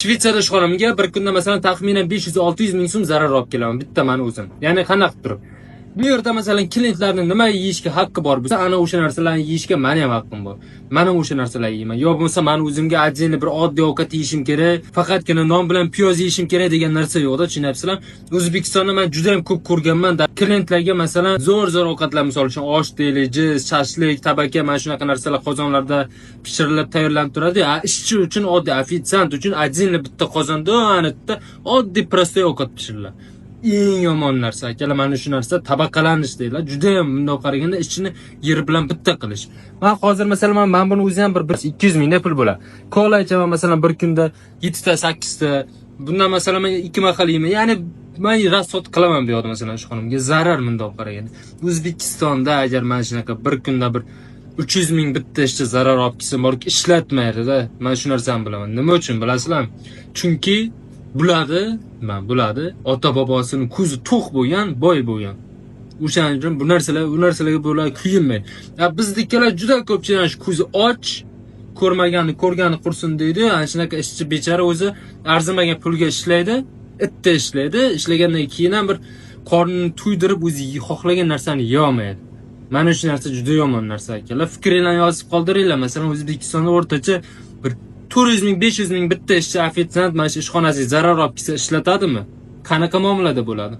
Shvetsiyada ishxonamga bir kunda masalan taxminan 500-600 ming so'm zarar olib kelaman bitta men o'zim. Ya'ni qanaqa turib. Bu yerda masalan klientlarning nima yeyishga haqqi bor bo'lsa, ana o'sha narsalarni yeyishga meni ham haqqim bor. Men ham o'sha narsalarni yeyman. Yo bo'lmasa men o'zimga отдельно bir oddiy ovqat yeyishim kerak, faqatgina non bilan piyoz yeyishim kerak degan narsa yo'qda, tushunyapsizlar? O'zbekistonda men juda ham ko'p ko'rganman. Klientlarga masalan zo'r ovqatlar, misol uchun osh deylik, jiz, shashlik, tabaka, mana shunaqa narsalar qozonlarda pishirilib tayyorlanib turadi. Ishchi uchun oddiy, ofitsiant uchun отдельно bitta qozonda, anitda oddiy prostoy ovqat pishiriladi. Eng yomon narsa akalar, mana shu narsa tabaqalanish deydilar. Juda ham bundoq qaraganda ishini yeri bilan bitta qilish. Men hozir masalan men buni o'zi ham bir 200 ming pul bo'ladi. Kola ichaman masalan bir kunda 7 ta 8 ta. Bundan masalan men 2 mahal yeyman. Ya'ni men rasvot qilaman bu yoqda masalan shu xonimga zarar bundoq qaraganda. O'zbekistonda agar men shunaqa bir kunda bir 300 ming bitta ishchi zarar olib kelsa, borki ishlatmaydi-da. Men shu narsani bilaman. Nima uchun bilasizlarmi? Chunki buladi ota bobosining ko'zi to'q bo'lgan, boy bo'lgan. O'shaning uchun bu narsalarga bo'lay kuyinmaydi. Biznikilar juda ko'pchilik shu ko'zi och, ko'rmagani ko'rgani qursin deydi. Ana shunaqa ishchi bechara o'zi arzimagan pulga ishlaydi, itda ishlaydi. Ishlagandan keyin ham bir qornini to'ydirib o'zi xohlagan narsani yeolmaydi. Mana shu narsa juda yomon narsa akalar. Fikringizni yozib qoldiringlar. Masalan, O'zbekistonda o'rtacha bir 400 ming, 500 ming bitta ishchi ofitsiant mana shu ishxonasiga zarar olib kelsa ishlatadimi? Qanaqa muomalada bo'ladi?